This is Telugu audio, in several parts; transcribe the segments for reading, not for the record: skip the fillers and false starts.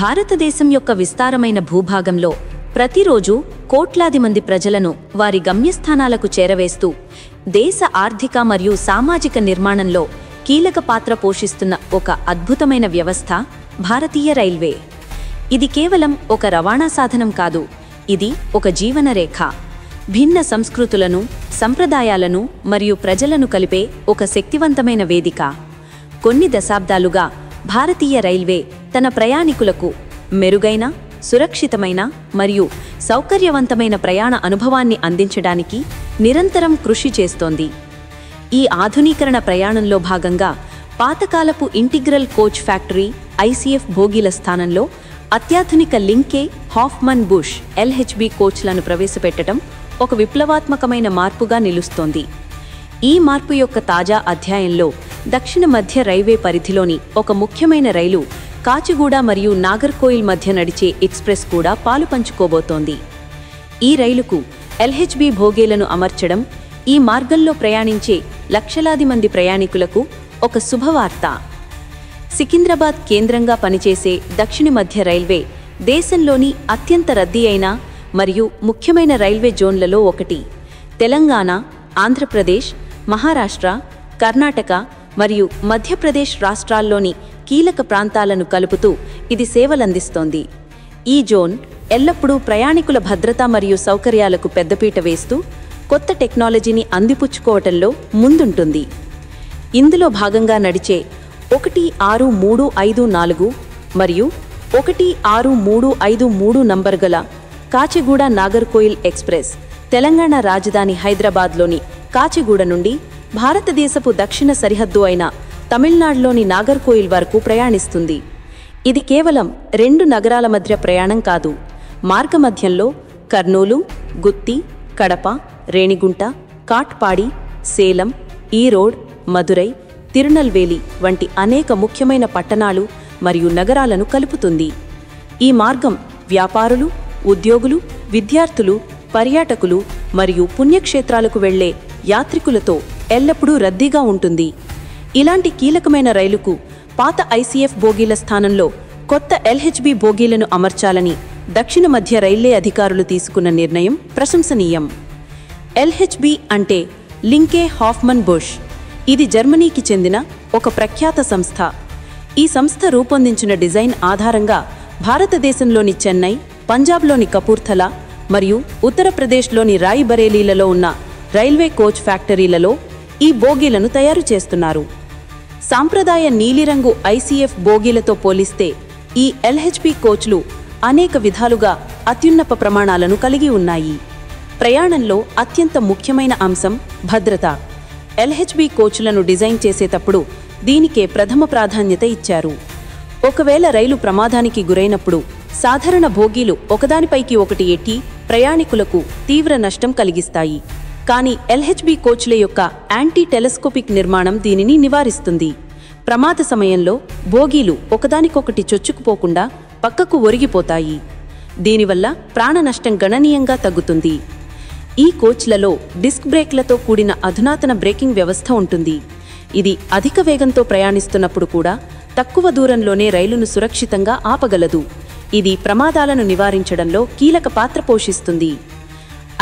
భారతదేశం యొక్క విస్తారమైన భూభాగంలో ప్రతిరోజు కోట్లాది మంది ప్రజలను వారి గమ్యస్థానాలకు చేరవేస్తూ దేశ ఆర్థిక మరియు సామాజిక నిర్మాణంలో కీలక పాత్ర పోషిస్తున్న ఒక అద్భుతమైన వ్యవస్థ భారతీయ రైల్వే. ఇది కేవలం ఒక రవాణా సాధనం కాదు, ఇది ఒక జీవన రేఖ. భిన్న సంస్కృతులను, సంప్రదాయాలను మరియు ప్రజలను కలిపే ఒక శక్తివంతమైన వేదిక. కొన్ని దశాబ్దాలుగా భారతీయ రైల్వే తన ప్రయాణికులకు మెరుగైన, సురక్షితమైన మరియు సౌకర్యవంతమైన ప్రయాణ అనుభవాన్ని అందించడానికి నిరంతరం కృషి చేస్తోంది. ఈ ఆధునీకరణ ప్రయాణంలో భాగంగా పాతకాలపు ఇంటిగ్రల్ కోచ్ ఫ్యాక్టరీ ICF బోగీల స్థానంలో అత్యాధునిక లింకే హాఫ్మన్ బుష్ LHB కోచ్లను ప్రవేశపెట్టడం ఒక విప్లవాత్మకమైన మార్పుగా నిలుస్తోంది. ఈ మార్పు యొక్క తాజా అధ్యాయంలో దక్షిణ మధ్య రైల్వే పరిధిలోని ఒక ముఖ్యమైన రైలు కాచిగూడ మరియు నాగర్కోయిల్ మధ్య నడిచే ఎక్స్ప్రెస్ కూడా పాలుపంచుకోబోతోంది. ఈ రైలుకు LHB బోగీలను అమర్చడం ఈ మార్గంలో ప్రయాణించే లక్షలాది మంది ప్రయాణికులకు ఒక శుభవార్త. సికింద్రాబాద్ కేంద్రంగా పనిచేసే దక్షిణ మధ్య రైల్వే దేశంలోని అత్యంత రద్దీ అయిన మరియు ముఖ్యమైన రైల్వే జోన్లలో ఒకటి. తెలంగాణ, ఆంధ్రప్రదేశ్, మహారాష్ట్ర, కర్ణాటక మరియు మధ్యప్రదేశ్ రాష్ట్రాల్లోని కీలక ప్రాంతాలను కలుపుతూ ఇది సేవలందిస్తోంది. ఈ జోన్ ఎల్లప్పుడూ ప్రయాణికుల భద్రత మరియు సౌకర్యాలకు పెద్దపీట వేస్తూ కొత్త టెక్నాలజీని అందిపుచ్చుకోవటంలో ముందుంటుంది. ఇందులో భాగంగా నడిచే 16354 మరియు 16353 నంబర్ గల కాచిగూడ నాగర్కోయిల్ ఎక్స్ప్రెస్ తెలంగాణ రాజధాని హైదరాబాద్లోని కాచిగూడ నుండి భారతదేశపు దక్షిణ సరిహద్దు అయిన తమిళనాడులోని నాగర్కోయిల్ వరకు ప్రయాణిస్తుంది. ఇది కేవలం 2 నగరాల మధ్య ప్రయాణం కాదు, మార్గమధ్యంలో కర్నూలు, గుత్తి, కడప, రేణిగుంట, కాట్పాడి, సేలం, ఈరోడ్, మదురై, తిరునల్వేలి వంటి అనేక ముఖ్యమైన పట్టణాలు మరియు నగరాలను కలుపుతుంది. ఈ మార్గం వ్యాపారులు, ఉద్యోగులు, విద్యార్థులు, పర్యాటకులు మరియు పుణ్యక్షేత్రాలకు వెళ్లే యాత్రికులతో ఎల్లప్పుడూ రద్దీగా ఉంటుంది. ఇలాంటి కీలకమైన రైలుకు పాత ICF బోగీల స్థానంలో కొత్త LHB బోగీలను అమర్చాలని దక్షిణ మధ్య రైల్వే అధికారులు తీసుకున్న నిర్ణయం ప్రశంసనీయం. LHB అంటే లింకే హాఫ్మన్ బుష్. ఇది జర్మనీకి చెందిన ఒక ప్రఖ్యాత సంస్థ. ఈ సంస్థ రూపొందించిన డిజైన్ ఆధారంగా భారతదేశంలోని చెన్నై, పంజాబ్లోని కపూర్థలా మరియు ఉత్తరప్రదేశ్లోని రాయ్బరేలీలలో ఉన్న రైల్వే కోచ్ ఫ్యాక్టరీలలో ఈ బోగీలను తయారు చేస్తున్నారు. సాంప్రదాయ నీలిరంగు ICF బోగీలతో పోలిస్తే ఈ LHB కోచ్లు అనేక విధాలుగా అత్యున్నత ప్రమాణాలను కలిగి ఉన్నాయి. ప్రయాణంలో అత్యంత ముఖ్యమైన అంశం భద్రత. LHB కోచ్లను డిజైన్ చేసేటప్పుడు దీనికే ప్రథమ ప్రాధాన్యత ఇచ్చారు. ఒకవేళ రైలు ప్రమాదానికి గురైనప్పుడు సాధారణ బోగీలు ఒకదానిపైకి ఒకటి ఎట్టి ప్రయాణికులకు తీవ్ర నష్టం కలిగిస్తాయి. కానీ LHB కోచ్ల యొక్క యాంటీ టెలిస్కోపిక్ నిర్మాణం దీనిని నివారిస్తుంది. ప్రమాద సమయంలో బోగీలు ఒకదానికొకటి చొచ్చుకుపోకుండా పక్కకు ఒరిగిపోతాయి. దీనివల్ల ప్రాణ నష్టం గణనీయంగా తగ్గుతుంది. ఈ కోచ్లలో డిస్క్ బ్రేక్లతో కూడిన అధునాతన బ్రేకింగ్ వ్యవస్థ ఉంటుంది. ఇది అధిక వేగంతో ప్రయాణిస్తున్నప్పుడు కూడా తక్కువ దూరంలోనే రైలును సురక్షితంగా ఆపగలదు. ఇది ప్రమాదాలను నివారించడంలో కీలక పాత్ర పోషిస్తుంది.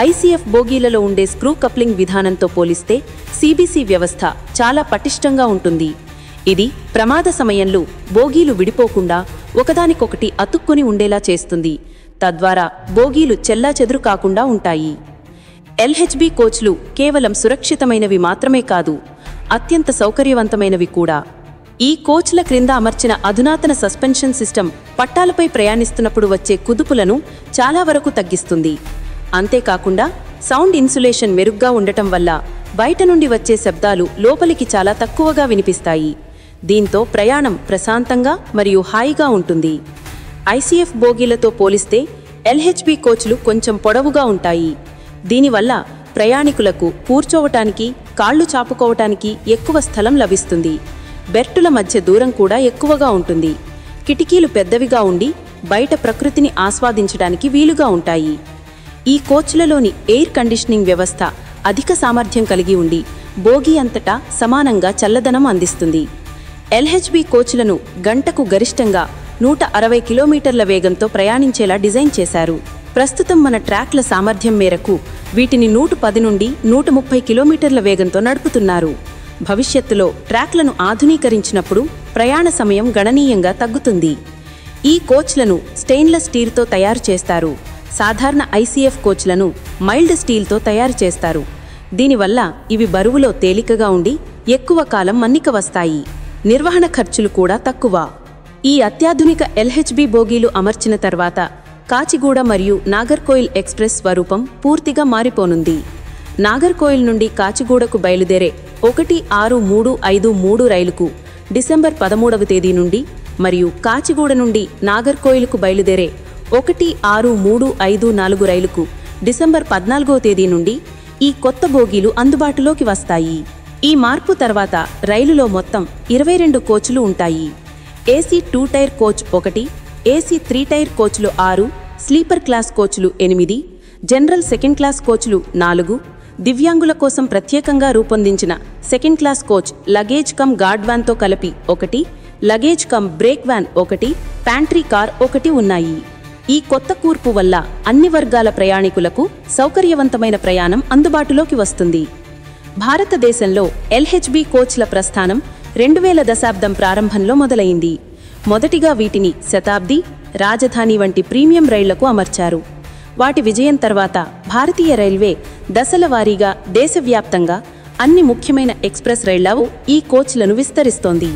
ICF బోగీలలో ఉండే స్క్రూ కప్లింగ్ విధానంతో పోలిస్తే CBC వ్యవస్థ చాలా పటిష్టంగా ఉంటుంది. ఇది ప్రమాద సమయంలో బోగీలు విడిపోకుండా ఒకదానికొకటి అతుక్కుని ఉండేలా చేస్తుంది. తద్వారా బోగీలు చెల్లాచెదురు కాకుండా ఉంటాయి. LHB కోచ్లు కేవలం సురక్షితమైనవి మాత్రమే కాదు, అత్యంత సౌకర్యవంతమైనవి కూడా. ఈ కోచ్ల క్రింద అమర్చిన అధునాతన సస్పెన్షన్ సిస్టమ్ పట్టాలపై ప్రయాణిస్తున్నప్పుడు వచ్చే కుదుపులను చాలా వరకు తగ్గిస్తుంది. అంతేకాకుండా సౌండ్ ఇన్సులేషన్ మెరుగ్గా ఉండటం వల్ల బయట నుండి వచ్చే శబ్దాలు లోపలికి చాలా తక్కువగా వినిపిస్తాయి. దీంతో ప్రయాణం ప్రశాంతంగా మరియు హాయిగా ఉంటుంది. ICF బోగీలతో పోలిస్తే LHB కోచ్లు కొంచెం పొడవుగా ఉంటాయి. దీనివల్ల ప్రయాణికులకు కూర్చోవటానికి, కాళ్లు చాపుకోవటానికి ఎక్కువ స్థలం లభిస్తుంది. బెర్టుల మధ్య దూరం కూడా ఎక్కువగా ఉంటుంది. కిటికీలు పెద్దవిగా ఉండి బయట ప్రకృతిని ఆస్వాదించడానికి వీలుగా ఉంటాయి. ఈ కోచ్లలోని ఎయిర్ కండిషనింగ్ వ్యవస్థ అధిక సామర్థ్యం కలిగి ఉండి బోగీ అంతటా సమానంగా చల్లదనం అందిస్తుంది. LHB కోచ్లను గంటకు గరిష్టంగా 160 కిలోమీటర్ల వేగంతో ప్రయాణించేలా డిజైన్ చేశారు. ప్రస్తుతం మన ట్రాక్ల సామర్థ్యం మేరకు వీటిని 110 నుండి 130 కిలోమీటర్ల వేగంతో నడుపుతున్నారు. భవిష్యత్తులో ట్రాక్లను ఆధునీకరించినప్పుడు ప్రయాణ సమయం గణనీయంగా తగ్గుతుంది. ఈ కోచ్లను స్టెయిన్లెస్ స్టీల్తో తయారు చేస్తారు. సాధారణ ICF కోచ్లను మైల్డ్ స్టీల్తో తయారు చేస్తారు. దీనివల్ల ఇవి బరువులో తేలికగా ఉండి ఎక్కువ కాలం మన్నిక వస్తాయి. నిర్వహణ ఖర్చులు కూడా తక్కువ. ఈ అత్యాధునిక LHB బోగీలు అమర్చిన తర్వాత కాచిగూడ మరియు నాగర్కోయిల్ ఎక్స్ప్రెస్ స్వరూపం పూర్తిగా మారిపోనుంది. నాగర్కోయిల్ నుండి కాచిగూడకు బయలుదేరే 1653 రైలుకు డిసెంబర్ 13వ తేదీ నుండి మరియు కాచిగూడ నుండి నాగర్కోయిల్కు బయలుదేరే 1634 రైలుకు డిసెంబర్ 14వ తేదీ నుండి ఈ కొత్త బోగీలు అందుబాటులోకి వస్తాయి. ఈ మార్పు తర్వాత రైలులో మొత్తం 22 కోచ్లు ఉంటాయి. AC 2 tier coach 1, AC 3 tier కోచ్లు 6, స్లీపర్ క్లాస్ కోచ్లు 8, జనరల్ సెకండ్ క్లాస్ కోచ్లు 4, దివ్యాంగుల కోసం ప్రత్యేకంగా రూపొందించిన second class coach luggage cum guard వ్యాన్తో కలిపి 1, luggage cum brake van 1, pantry car 1 ఉన్నాయి. ఈ కొత్త కూర్పు వల్ల అన్ని వర్గాల ప్రయాణికులకు సౌకర్యవంతమైన ప్రయాణం అందుబాటులోకి వస్తుంది. భారతదేశంలో LHB కోచ్ల ప్రస్థానం 2000 దశాబ్దం ప్రారంభంలో మొదలైంది. మొదటిగా వీటిని శతాబ్ది, రాజధాని వంటి ప్రీమియం రైళ్లకు అమర్చారు. వాటి విజయం తర్వాత భారతీయ రైల్వే దశల వారీగా దేశవ్యాప్తంగా అన్ని ముఖ్యమైన ఎక్స్ప్రెస్ రైళ్లలో ఈ కోచ్లను విస్తరిస్తోంది.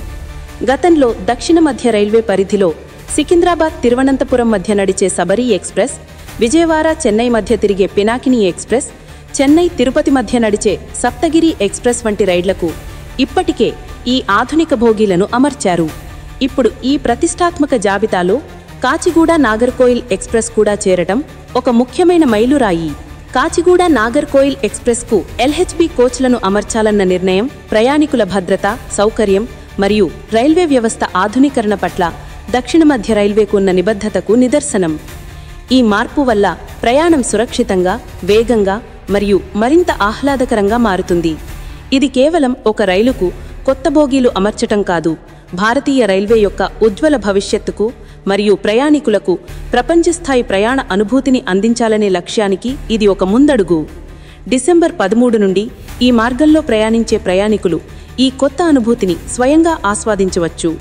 గతంలో దక్షిణ మధ్య రైల్వే పరిధిలో సికింద్రాబాద్ తిరువనంతపురం మధ్య నడిచే సబరీ ఎక్స్ప్రెస్, విజయవాడ చెన్నై మధ్య తిరిగే పినాకిని ఎక్స్ప్రెస్, చెన్నై తిరుపతి మధ్య నడిచే సప్తగిరి ఎక్స్ప్రెస్ వంటి రైళ్లకు ఇప్పటికే ఈ ఆధునిక బోగీలను అమర్చారు. ఇప్పుడు ఈ ప్రతిష్టాత్మక జాబితాలో కాచిగూడ నాగర్కోయిల్ ఎక్స్ప్రెస్ కూడా చేరటం ఒక ముఖ్యమైన మైలురాయి. కాచిగూడ నాగర్కోయిల్ ఎక్స్ప్రెస్కు LHB కోచ్లను అమర్చాలన్న నిర్ణయం ప్రయాణికుల భద్రత, సౌకర్యం మరియు రైల్వే వ్యవస్థ ఆధునీకరణ పట్ల దక్షిణ మధ్య రైల్వేకు ఉన్న నిబద్ధతకు నిదర్శనం. ఈ మార్పు వల్ల ప్రయాణం సురక్షితంగా, వేగంగా మరియు మరింత ఆహ్లాదకరంగా మారుతుంది. ఇది కేవలం ఒక రైలుకు కొత్త బోగీలు అమర్చటం కాదు, భారతీయ రైల్వే యొక్క ఉజ్వల భవిష్యత్తుకు మరియు ప్రయాణికులకు ప్రపంచస్థాయి ప్రయాణ అనుభూతిని అందించాలనే లక్ష్యానికి ఇది ఒక ముందడుగు. డిసెంబర్ 13 నుండి ఈ మార్గంలో ప్రయాణించే ప్రయాణికులు ఈ కొత్త అనుభూతిని స్వయంగా ఆస్వాదించవచ్చు.